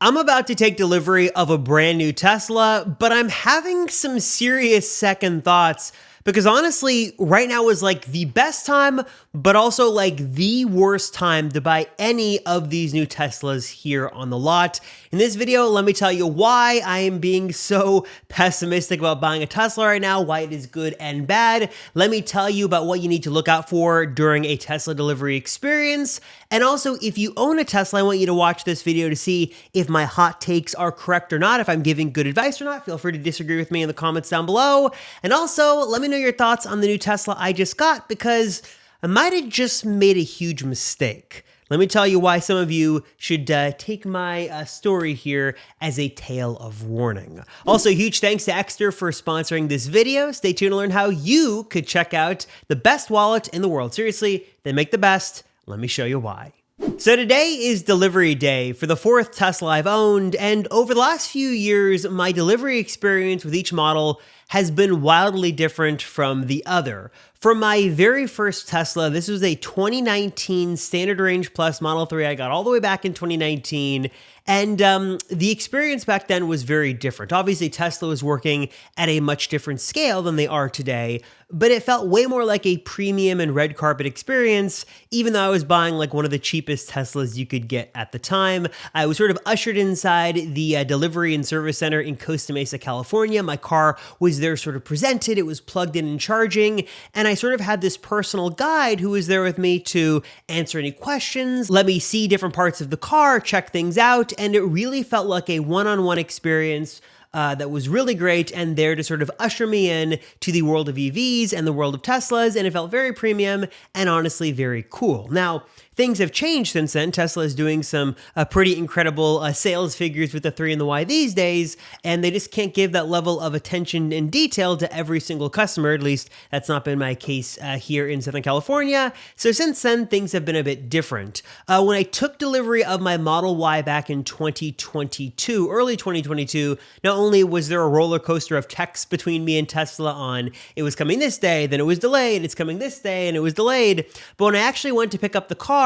I'm about to take delivery of a brand new Tesla, but I'm having some serious second thoughts because honestly, right now is like the best time, but also like the worst time to buy any of these new Teslas here on the lot. In this video, let me tell you why I am being so pessimistic about buying a Tesla right now, why it is good and bad. Let me tell you about what you need to look out for during a Tesla delivery experience. And also, if you own a Tesla, I want you to watch this video to see if my hot takes are correct or not, if I'm giving good advice or not. Feel free to disagree with me in the comments down below. And also, let me know your thoughts on the new Tesla I just got, because I might have just made a huge mistake. Let me tell you why some of you should take my story here as a tale of warning. Also, huge thanks to Exeter for sponsoring this video. Stay tuned to learn how you could check out the best wallet in the world. Seriously, they make the best. Let me show you why. So today is delivery day for the fourth Tesla I've owned, and over the last few years, my delivery experience with each model has been wildly different from the other. For my very first Tesla, this was a 2019 Standard Range Plus Model 3 I got all the way back in 2019. And the experience back then was very different. Obviously, Tesla was working at a much different scale than they are today, but it felt way more like a premium and red carpet experience, even though I was buying like one of the cheapest Teslas you could get at the time. I was sort of ushered inside the delivery and service center in Costa Mesa, California. My car was there sort of presented, it was plugged in and charging, and I sort of had this personal guide who was there with me to answer any questions, let me see different parts of the car, check things out, and it really felt like a one-on-one experience that was really great and there to sort of usher me in to the world of EVs and the world of Teslas, and it felt very premium and honestly very cool. Now, things have changed since then. Tesla is doing some pretty incredible sales figures with the 3 and the Y these days, and they just can't give that level of attention and detail to every single customer. At least that's not been my case here in Southern California. So since then, things have been a bit different. When I took delivery of my Model Y back in 2022, early 2022, not only was there a roller coaster of texts between me and Tesla on, it was coming this day, then it was delayed, it's coming this day, and it was delayed. But when I actually went to pick up the car,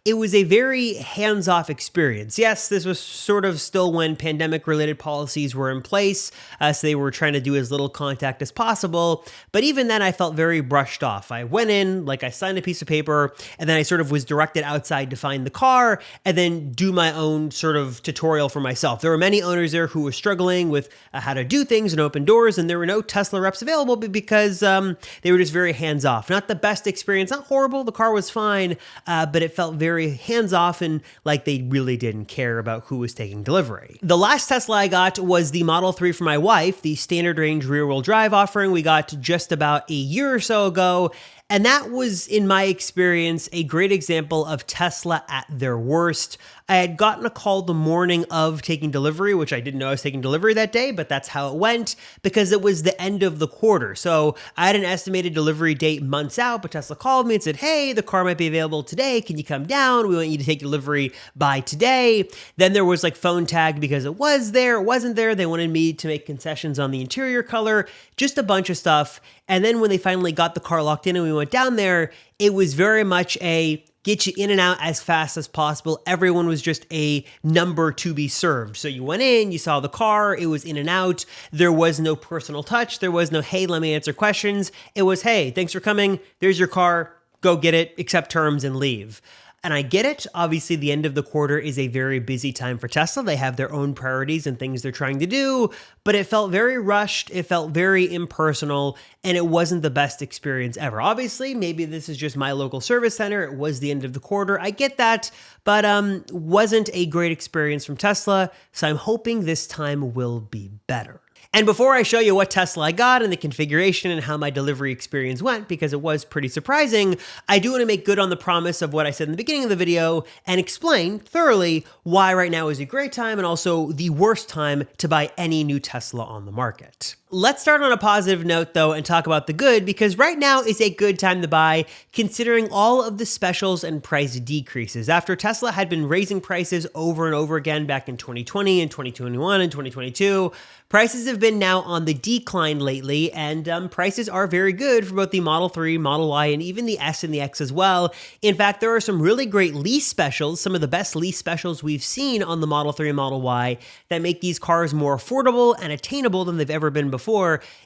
it was a very hands-off experience. Yes, this was sort of still when pandemic-related policies were in place, so they were trying to do as little contact as possible, but even then I felt very brushed off. I went in, like I signed a piece of paper, and then I sort of was directed outside to find the car, and then do my own sort of tutorial for myself. There were many owners there who were struggling with how to do things and open doors, and there were no Tesla reps available because they were just very hands-off. Not the best experience, not horrible, the car was fine, but it felt very hands-off and like they really didn't care about who was taking delivery. The last Tesla I got was the Model 3 for my wife, the standard range rear-wheel drive offering we got just about a year or so ago. And that was, in my experience, a great example of Tesla at their worst. I had gotten a call the morning of taking delivery, which I didn't know I was taking delivery that day, but that's how it went because it was the end of the quarter. So I had an estimated delivery date months out, but Tesla called me and said, hey, the car might be available today. Can you come down? We want you to take delivery by today. Then there was like phone tag because it was there, it wasn't there. They wanted me to make concessions on the interior color, just a bunch of stuff. And then when they finally got the car locked in and we went down there, it was very much a get you in and out as fast as possible. Everyone was just a number to be served. So you went in, you saw the car, it was in and out. There was no personal touch. There was no, hey, let me answer questions. It was, hey, thanks for coming. There's your car. Go get it, accept terms, and leave. And I get it. Obviously, the end of the quarter is a very busy time for Tesla. They have their own priorities and things they're trying to do, but it felt very rushed. It felt very impersonal, and it wasn't the best experience ever. Obviously, maybe this is just my local service center. It was the end of the quarter. I get that, but wasn't a great experience from Tesla, so I'm hoping this time will be better. And before I show you what Tesla I got and the configuration and how my delivery experience went, because it was pretty surprising, I do want to make good on the promise of what I said in the beginning of the video and explain thoroughly why right now is a great time and also the worst time to buy any new Tesla on the market. Let's start on a positive note though and talk about the good, because right now is a good time to buy considering all of the specials and price decreases. After Tesla had been raising prices over and over again back in 2020 and 2021 and 2022, prices have been now on the decline lately, and prices are very good for both the Model 3, Model Y, and even the S and the X as well. In fact, there are some really great lease specials, some of the best lease specials we've seen on the Model 3 and Model Y that make these cars more affordable and attainable than they've ever been before.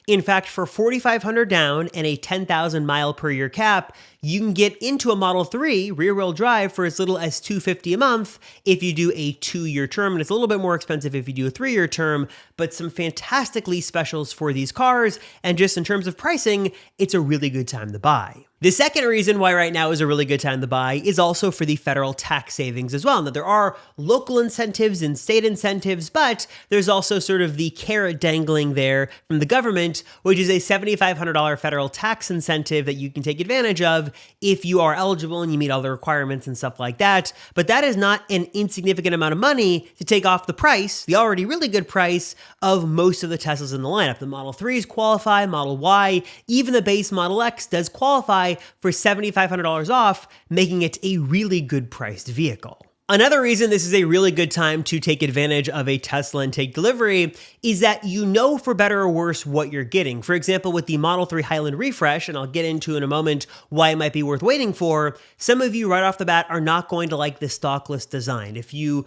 In fact, for $4,500 down and a 10,000 mile per year cap, you can get into a Model 3 rear-wheel drive for as little as $250 a month if you do a 2-year term, and it's a little bit more expensive if you do a 3-year term, but some fantastic lease specials for these cars, and just in terms of pricing, it's a really good time to buy. The second reason why right now is a really good time to buy is also for the federal tax savings as well. Now, there are local incentives and state incentives, but there's also sort of the carrot dangling there from the government, which is a $7,500 federal tax incentive that you can take advantage of if you are eligible and you meet all the requirements and stuff like that. But that is not an insignificant amount of money to take off the price, the already really good price of most of the Teslas in the lineup. The Model 3s qualify, Model Y, even the base Model X does qualify for $7,500 off, making it a really good priced vehicle. Another reason this is a really good time to take advantage of a Tesla and take delivery is that you know for better or worse what you're getting. For example, with the Model 3 Highland refresh, and I'll get into in a moment why it might be worth waiting for, some of you right off the bat are not going to like the stockless design. If you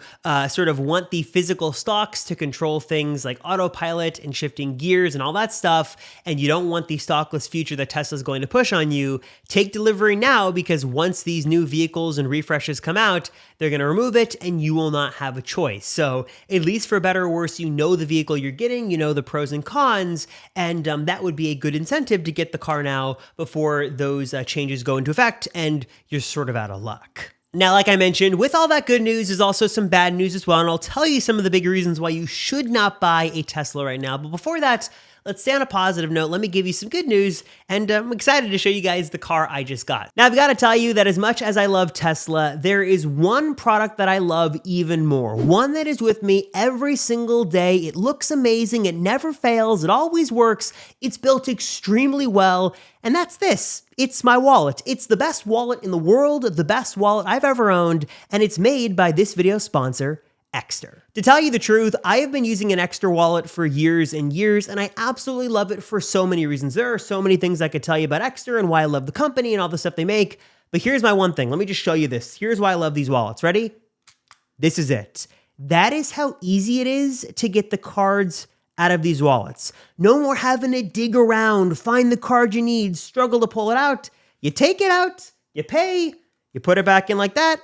sort of want the physical stocks to control things like autopilot and shifting gears and all that stuff, and you don't want the stockless future that Tesla's going to push on you, take delivery now, because once these new vehicles and refreshes come out, they're going to remove it and you will not have a choice. So at least for better or worse, you know the vehicle you're getting, you know the pros and cons, and that would be a good incentive to get the car now before those changes go into effect and you're sort of out of luck. Now, like I mentioned, with all that good news is also some bad news as well, and I'll tell you some of the big reasons why you should not buy a Tesla right now. But before that, let's stay on a positive note. Let me give you some good news, and I'm excited to show you guys the car I just got. Now, I've got to tell you that as much as I love Tesla, there is one product that I love even more. One that is with me every single day. It looks amazing. It never fails. It always works. It's built extremely well, and that's this. It's my wallet. It's the best wallet in the world, the best wallet I've ever owned, and it's made by this video sponsor, Extra. To tell you the truth, I have been using an Extra wallet for years and years, and I absolutely love it for so many reasons. There are so many things I could tell you about Extra and why I love the company and all the stuff they make, but here's my one thing. Let me just show you this. Here's why I love these wallets. Ready? This is it. That is how easy it is to get the cards out of these wallets. No more having to dig around, find the card you need, struggle to pull it out. You take it out, you pay, you put it back in like that.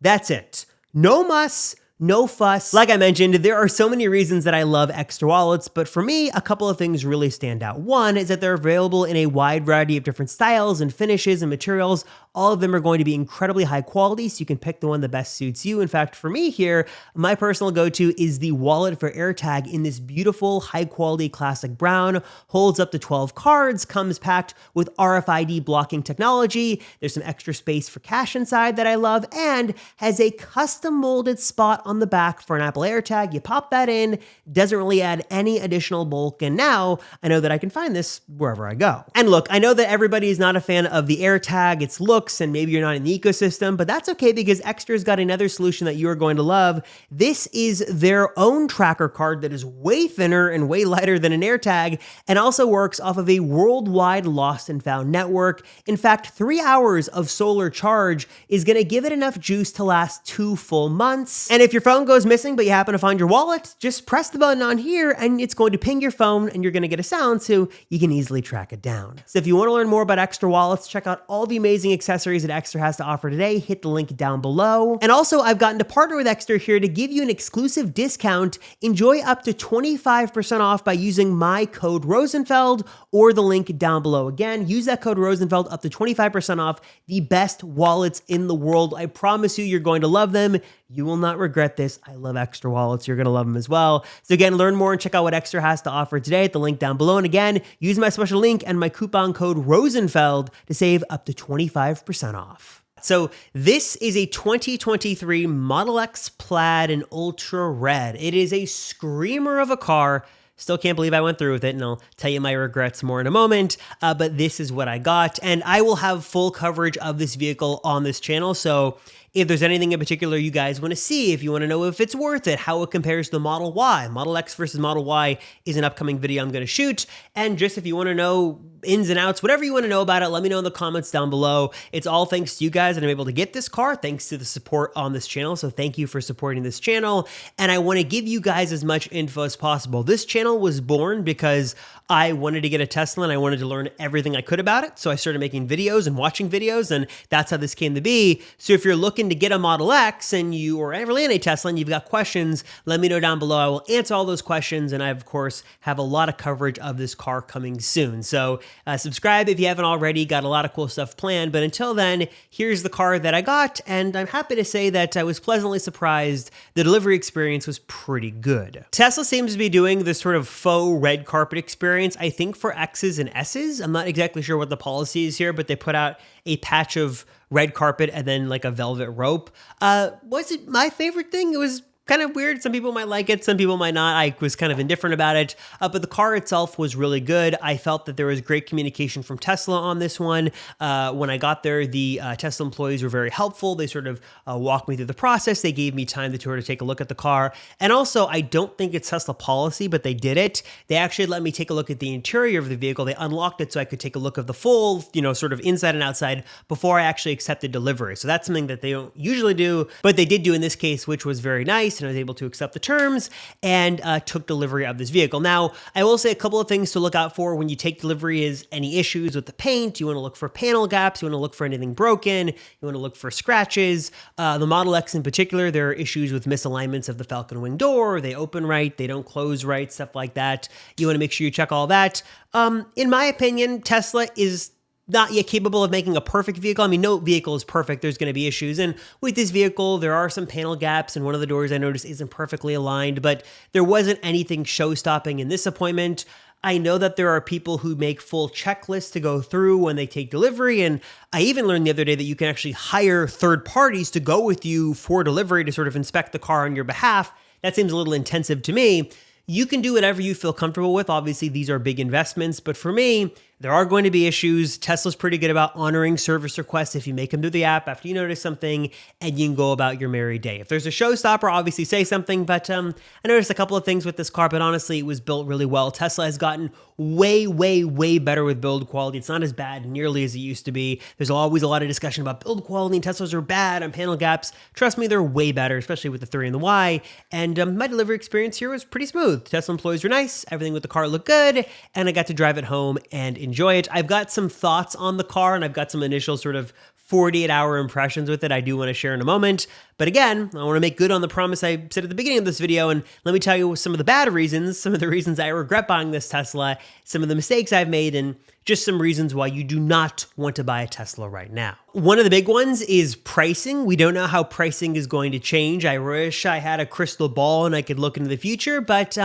That's it. No muss. No fuss. Like I mentioned, there are so many reasons that I love Extra wallets, but for me, a couple of things really stand out. One is that they're available in a wide variety of different styles and finishes and materials. All of them are going to be incredibly high quality, so you can pick the one that best suits you. In fact, for me here, my personal go-to is the wallet for AirTag in this beautiful, high-quality classic brown. Holds up to 12 cards, comes packed with RFID blocking technology. There's some extra space for cash inside that I love, and has a custom molded spot on the back for an Apple AirTag. You pop that in, doesn't really add any additional bulk, and now I know that I can find this wherever I go. And look, I know that everybody is not a fan of the AirTag, its look, and maybe you're not in the ecosystem, but that's okay because Extra's got another solution that you are going to love. This is their own tracker card that is way thinner and way lighter than an AirTag, and also works off of a worldwide lost and found network. In fact, 3 hours of solar charge is going to give it enough juice to last 2 full months. And if your phone goes missing but you happen to find your wallet, just press the button on here and it's going to ping your phone and you're going to get a sound so you can easily track it down. So if you want to learn more about Extra wallets, check out all the amazing accessories that Extra has to offer today. Hit the link down below. And also, I've gotten to partner with Extra here to give you an exclusive discount. Enjoy up to 25% off by using my code Rosenfeld or the link down below. Again, use that code Rosenfeld up to 25% off the best wallets in the world. I promise you, you're going to love them. You will not regret this. I love Extra wallets. You're going to love them as well. So again, learn more and check out what Extra has to offer today at the link down below. And again, use my special link and my coupon code Rosenfeld to save up to 25% off. So this is a 2023 Model X Plaid in Ultra Red. It is a screamer of a car. Still can't believe I went through with it, and I'll tell you my regrets more in a moment, but this is what I got, and I will have full coverage of this vehicle on this channel, so if there's anything in particular you guys want to see, if you want to know if it's worth it, how it compares to the Model Y, Model X versus Model Y is an upcoming video I'm going to shoot, and just if you want to know ins and outs, whatever you want to know about it, let me know in the comments down below. It's all thanks to you guys that I'm able to get this car, thanks to the support on this channel, so thank you for supporting this channel, and I want to give you guys as much info as possible. This channel was born because I wanted to get a Tesla and I wanted to learn everything I could about it, so I started making videos and watching videos, and that's how this came to be. So if you're looking to get a Model X and you are really in a Tesla and you've got questions, let me know down below. I will answer all those questions, and I, of course, have a lot of coverage of this car coming soon. So subscribe if you haven't already. Got a lot of cool stuff planned, but until then, here's the car that I got, and I'm happy to say that I was pleasantly surprised. The delivery experience was pretty good. Tesla seems to be doing this sort of faux red carpet experience, I think, for X's and S's. I'm not exactly sure what the policy is here, but they put out a patch of red carpet and then like a velvet rope. Was it my favorite thing? It was kind of weird. Some people might like it, some people might not. I was kind of indifferent about it, but the car itself was really good. I felt that there was great communication from Tesla on this one. When I got there, the Tesla employees were very helpful. They sort of walked me through the process. They gave me time to tour to take a look at the car. And also, I don't think it's Tesla policy, but they did it. They actually let me take a look at the interior of the vehicle. They unlocked it so I could take a look of the full, sort of inside and outside before I actually accepted delivery. So that's something that they don't usually do, but they did do in this case, which was very nice. And I was able to accept the terms and took delivery of this vehicle. Now, I will say a couple of things to look out for when you take delivery is any issues with the paint. You want to look for panel gaps. You want to look for anything broken. You want to look for scratches. The Model X in particular, there are issues with misalignments of the Falcon Wing door. They open right. They don't close right, stuff like that. You want to make sure you check all that. In my opinion, Tesla is not yet capable of making a perfect vehicle. I mean, no vehicle is perfect. There's going to be issues. And with this vehicle, there are some panel gaps, and one of the doors I noticed isn't perfectly aligned, but there wasn't anything show-stopping in this appointment. I know that there are people who make full checklists to go through when they take delivery, and I even learned the other day that you can actually hire third parties to go with you for delivery to sort of inspect the car on your behalf. That seems a little intensive to me. You can do whatever you feel comfortable with. Obviously, these are big investments, but for me, there are going to be issues. Tesla's pretty good about honoring service requests if you make them through the app after you notice something, and you can go about your merry day. If there's a showstopper, obviously say something, but I noticed a couple of things with this car, but honestly, it was built really well. Tesla has gotten way, way, way better with build quality. It's not as bad nearly as it used to be. There's always a lot of discussion about build quality, and Teslas are bad on panel gaps. Trust me, they're way better, especially with the 3 and the Y, and my delivery experience here was pretty smooth. Tesla employees were nice, everything with the car looked good, and I got to drive it home and enjoy it. I've got some thoughts on the car, and I've got some initial sort of 48-hour impressions with it I do want to share in a moment. But again, I want to make good on the promise I said at the beginning of this video, and let me tell you some of the bad reasons, some of the reasons I regret buying this Tesla, some of the mistakes I've made, and just some reasons why you do not want to buy a Tesla right now. One of the big ones is pricing. We don't know how pricing is going to change. I wish I had a crystal ball and I could look into the future, but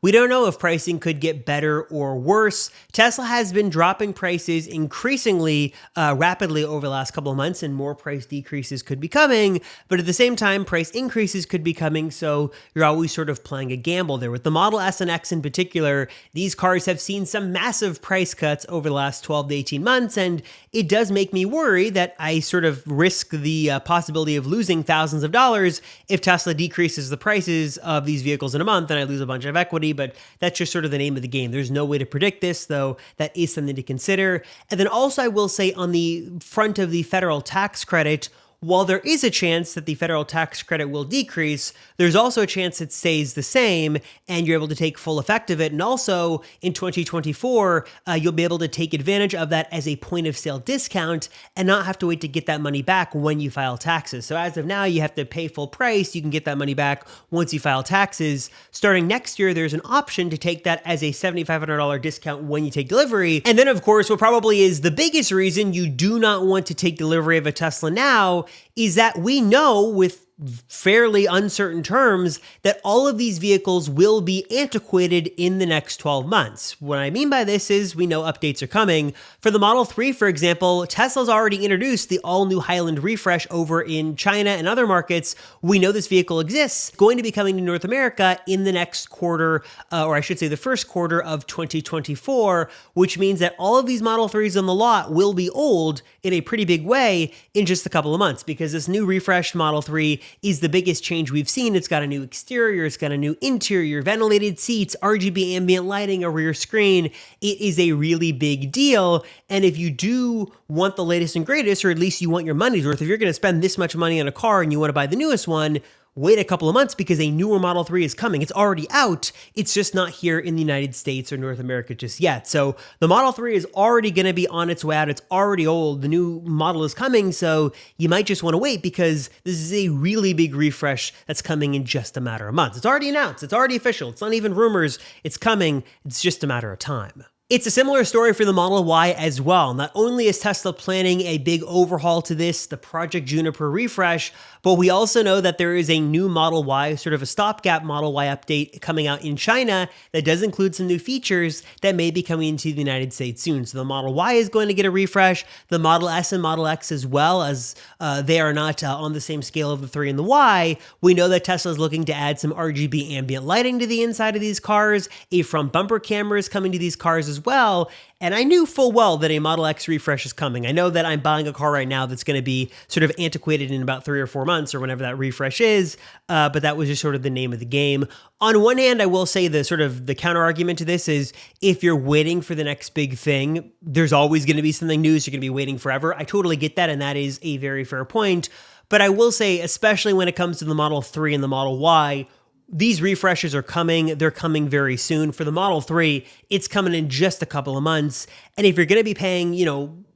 we don't know if pricing could get better or worse. Tesla has been dropping prices increasingly rapidly over the last couple of months, and more price decreases could be coming, but at the same time, price increases could be coming, so you're always sort of playing a gamble there. With the Model S and X in particular, these cars have seen some massive price cuts over the last 12 to 18 months, and it does make me worry that I sort of risk the possibility of losing thousands of dollars if Tesla decreases the prices of these vehicles in a month and I lose a bunch of equity, but that's just sort of the name of the game. There's no way to predict this, though that is something to consider. And then also I will say on the front of the federal tax credit, while there is a chance that the federal tax credit will decrease, there's also a chance it stays the same and you're able to take full effect of it. And also in 2024, you'll be able to take advantage of that as a point of sale discount and not have to wait to get that money back when you file taxes. So as of now, you have to pay full price. You can get that money back once you file taxes. Starting next year, there's an option to take that as a $7,500 discount when you take delivery. And then of course, what probably is the biggest reason you do not want to take delivery of a Tesla now is that we know with fairly uncertain terms that all of these vehicles will be antiquated in the next 12 months. What I mean by this is we know updates are coming. For the Model 3, for example, Tesla's already introduced the all-new Highland refresh over in China and other markets. We know this vehicle exists, going to be coming to North America in the next quarter, or I should say the first quarter of 2024, which means that all of these Model 3s on the lot will be old in a pretty big way in just a couple of months, because this new refreshed Model 3 is the biggest change we've seen. It's got a new exterior, it's got a new interior, ventilated seats, RGB ambient lighting, a rear screen. It is a really big deal. And if you do want the latest and greatest, or at least you want your money's worth, if you're going to spend this much money on a car and you want to buy the newest one, wait a couple of months, because a newer Model 3 is coming. It's already out. It's just not here in the United States or North America just yet. So the Model 3 is already going to be on its way out. It's already old. The new model is coming, so you might just want to wait, because this is a really big refresh that's coming in just a matter of months. It's already announced. It's already official. It's not even rumors. It's coming. It's just a matter of time. It's a similar story for the Model Y as well. Not only is Tesla planning a big overhaul to this, the Project Juniper refresh, but we also know that there is a new Model Y, sort of a stopgap Model Y update coming out in China that does include some new features that may be coming into the United States soon. So the Model Y is going to get a refresh, the Model S and Model X as well, as they are not on the same scale of the 3 and the Y. We know that Tesla is looking to add some RGB ambient lighting to the inside of these cars, a front bumper camera is coming to these cars as well. And I knew full well that a Model X refresh is coming. I know that I'm buying a car right now that's going to be sort of antiquated in about 3 or 4 months or whenever that refresh is, but that was just sort of the name of the game. On one hand, I will say the counter argument to this is, if you're waiting for the next big thing, there's always going to be something new, so you're going to be waiting forever. I totally get that, and that is a very fair point. But I will say, especially when it comes to the Model 3 and the Model Y, these refreshes are coming. They're coming very soon. For the Model 3, it's coming in just a couple of months. And if you're going to be paying,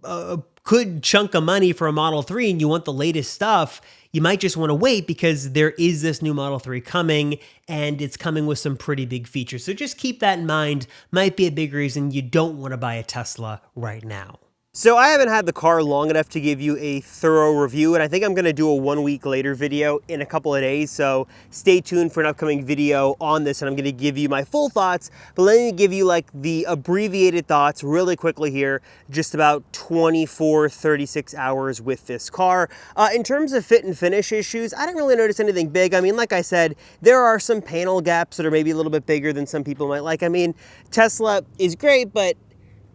a good chunk of money for a Model 3 and you want the latest stuff, you might just want to wait, because there is this new Model 3 coming, and it's coming with some pretty big features. So just keep that in mind. Might be a big reason you don't want to buy a Tesla right now. So I haven't had the car long enough to give you a thorough review, and I think I'm going to do a 1 week later video in a couple of days, so stay tuned for an upcoming video on this, and I'm going to give you my full thoughts. But let me give you like the abbreviated thoughts really quickly here, just about 36 hours with this car. In terms of fit and finish issues, I didn't really notice anything big. I mean, like I said, there are some panel gaps that are maybe a little bit bigger than some people might like. I mean, Tesla is great, but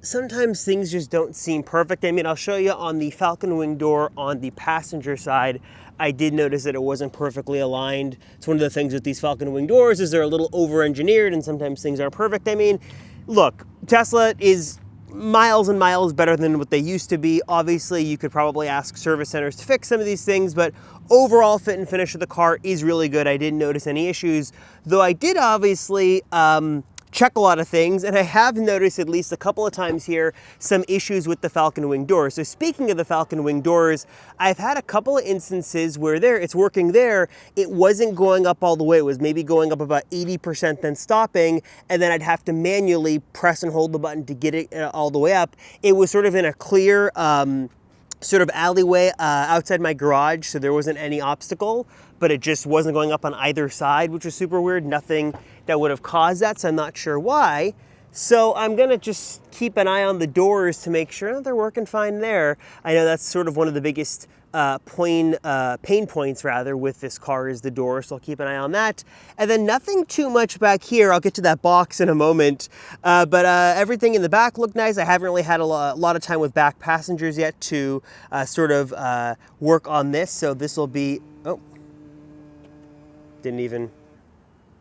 sometimes things just don't seem perfect. I mean, I'll show you on the Falcon Wing door on the passenger side, I did notice that it wasn't perfectly aligned. It's one of the things with these Falcon Wing doors is they're a little over-engineered, and sometimes things aren't perfect. I mean, look, Tesla is miles and miles better than what they used to be. Obviously, you could probably ask service centers to fix some of these things, but overall fit and finish of the car is really good. I didn't notice any issues, though I did obviously check a lot of things, and I have noticed at least a couple of times here some issues with the Falcon Wing doors. So speaking of the Falcon Wing doors, I've had a couple of instances where it's working there, it wasn't going up all the way. It was maybe going up about 80%, then stopping, and then I'd have to manually press and hold the button to get it all the way up. It was sort of in a clear sort of alleyway outside my garage, so there wasn't any obstacle, but it just wasn't going up on either side, which was super weird. Nothing that would have caused that, so I'm not sure why. So I'm gonna just keep an eye on the doors to make sure they're working fine there. I know that's sort of one of the biggest pain points rather with this car is the door, so I'll keep an eye on that. And then nothing too much back here. I'll get to that box in a moment, but everything in the back looked nice. I haven't really had a lot of time with back passengers yet to sort of work on this, so this will be,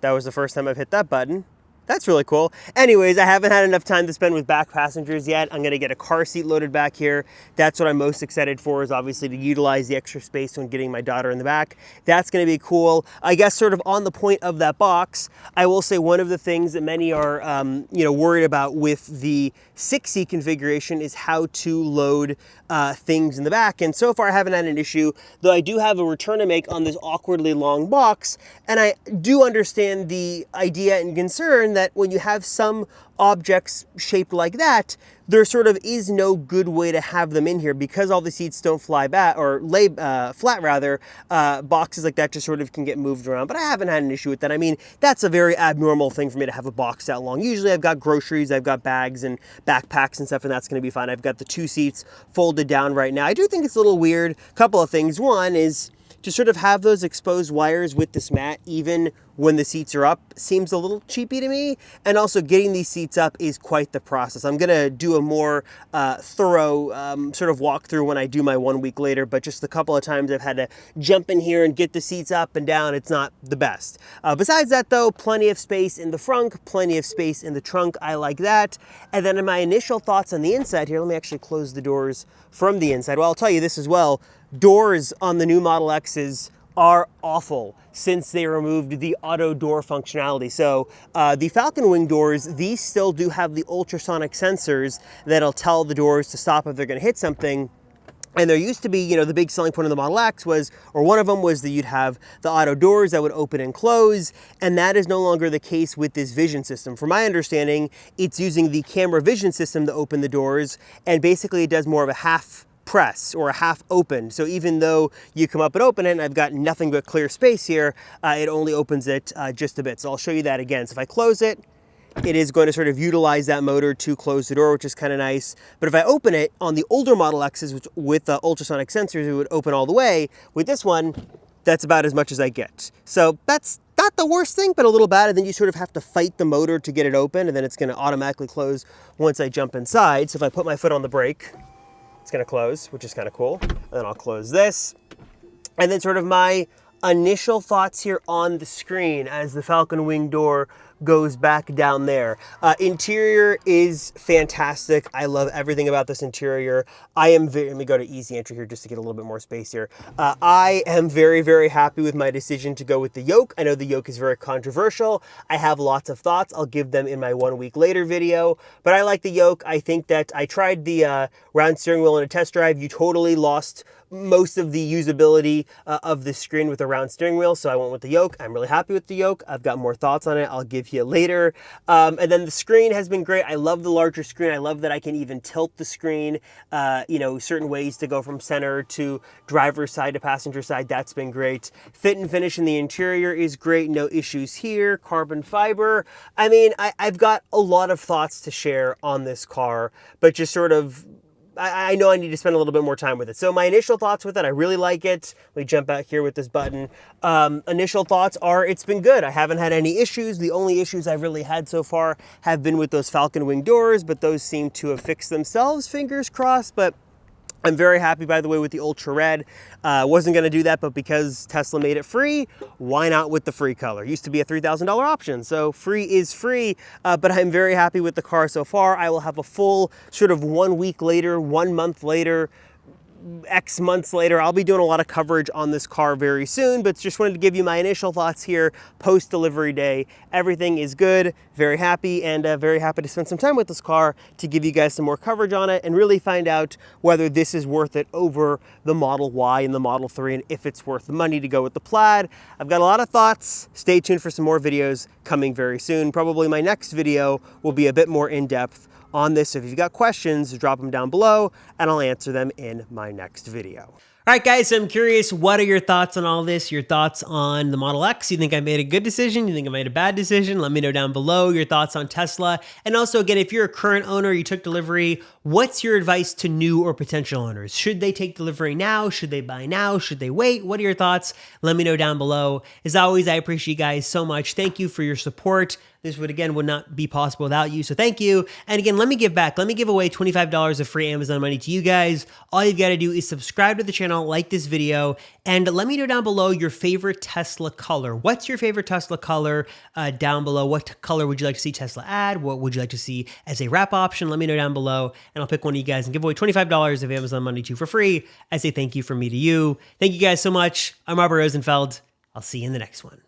that was the first time I've hit that button. That's really cool. Anyways, I haven't had enough time to spend with back passengers yet. I'm gonna get a car seat loaded back here. That's what I'm most excited for, is obviously to utilize the extra space when getting my daughter in the back. That's gonna be cool. I guess sort of on the point of that box, I will say one of the things that many are worried about with the 6-seat configuration is how to load things in the back. And so far I haven't had an issue, though I do have a return to make on this awkwardly long box. And I do understand the idea and concern find that when you have some objects shaped like that, there sort of is no good way to have them in here because all the seats don't fly back or lay flat rather. Boxes like that just sort of can get moved around, but I haven't had an issue with that. I mean, that's a very abnormal thing for me to have a box that long. Usually I've got groceries, I've got bags and backpacks and stuff, and that's going to be fine. I've got the 2 seats folded down right now. I do think it's a little weird. A couple of things. One is to sort of have those exposed wires with this mat, even when the seats are up, seems a little cheapy to me. And also getting these seats up is quite the process. I'm gonna do a more thorough sort of walkthrough when I do my 1 week later, but just a couple of times I've had to jump in here and get the seats up and down. It's not the best. Besides that though, plenty of space in the front, plenty of space in the trunk. I like that. And then in my initial thoughts on the inside here, let me actually close the doors from the inside. Well, I'll tell you this as well. Doors on the new Model X's are awful since they removed the auto door functionality. So the Falcon Wing doors, these still do have the ultrasonic sensors that'll tell the doors to stop if they're gonna hit something. And there used to be, you know, the big selling point of the Model X was, or one of them was that you'd have the auto doors that would open and close, and that is no longer the case with this vision system. From my understanding, it's using the camera vision system to open the doors, and basically it does more of a half press or a half open. So even though you come up and open it and I've got nothing but clear space here, it only opens it just a bit. So I'll show you that again. So if I close it, it is going to sort of utilize that motor to close the door, which is kind of nice. But if I open it on the older Model X's with ultrasonic sensors, it would open all the way. With this one, that's about as much as I get. So that's not the worst thing, but a little bad. And then you sort of have to fight the motor to get it open, and then it's going to automatically close once I jump inside. So if I put my foot on the brake, it's gonna close, which is kind of cool. And then I'll close this. And then sort of my initial thoughts here on the screen as the Falcon Wing door goes back down there. Interior is fantastic. I love everything about this interior. Let me go to easy entry here just to get a little bit more space here. I am very, very happy with my decision to go with the yoke. I know the yoke is very controversial. I have lots of thoughts. I'll give them in my 1 week later video, but I like the yoke. I think that I tried the round steering wheel in a test drive. You totally lost most of the usability of the screen with a round steering wheel, so I went with the yoke. I'm really happy with the yoke. I've got more thoughts on it. I'll give you later. And then the screen has been great. I love the larger screen. I love that I can even tilt the screen, you know, certain ways to go from center to driver's side to passenger side. That's been great. Fit and finish in the interior is great. No issues here. Carbon fiber. I mean, I've got a lot of thoughts to share on this car, but just sort of I know I need to spend a little bit more time with it. So my initial thoughts with it, I really like it. Let me jump back here with this button. Initial thoughts are it's been good. I haven't had any issues. The only issues I've really had so far have been with those Falcon Wing doors, but those seem to have fixed themselves, fingers crossed. But I'm very happy, by the way, with the Ultra Red. Wasn't going to do that, but because Tesla made it free, why not with the free color? Used to be a $3,000 option, so free is free, but I'm very happy with the car so far. I will have a full sort of 1 week later, 1 month later, X months later. I'll be doing a lot of coverage on this car very soon, but just wanted to give you my initial thoughts here post delivery day. Everything is good, very happy, and very happy to spend some time with this car to give you guys some more coverage on it and really find out whether this is worth it over the Model Y and the Model 3 and if it's worth the money to go with the Plaid. I've got a lot of thoughts. Stay tuned for some more videos coming very soon. Probably my next video will be a bit more in-depth on this. So if you've got questions, drop them down below and I'll answer them in my next video. All right, guys, so I'm curious, what are your thoughts on all this? Your thoughts on the Model X? You think I made a good decision? You think I made a bad decision? Let me know down below your thoughts on Tesla. And also, again, if you're a current owner, you took delivery, what's your advice to new or potential owners? Should they take delivery now? Should they buy now? Should they wait? What are your thoughts? Let me know down below. As always, I appreciate you guys so much. Thank you for your support. This would not be possible without you, so thank you. And again, let me give back. Let me give away $25 of free Amazon money to you guys. All you've got to do is subscribe to the channel, like this video, and let me know down below your favorite Tesla color. What's your favorite Tesla color down below? What color would you like to see Tesla add? What would you like to see as a wrap option? Let me know down below, and I'll pick one of you guys and give away $25 of Amazon money to you for free as a thank you from me to you. Thank you guys so much. I'm Robert Rosenfeld. I'll see you in the next one.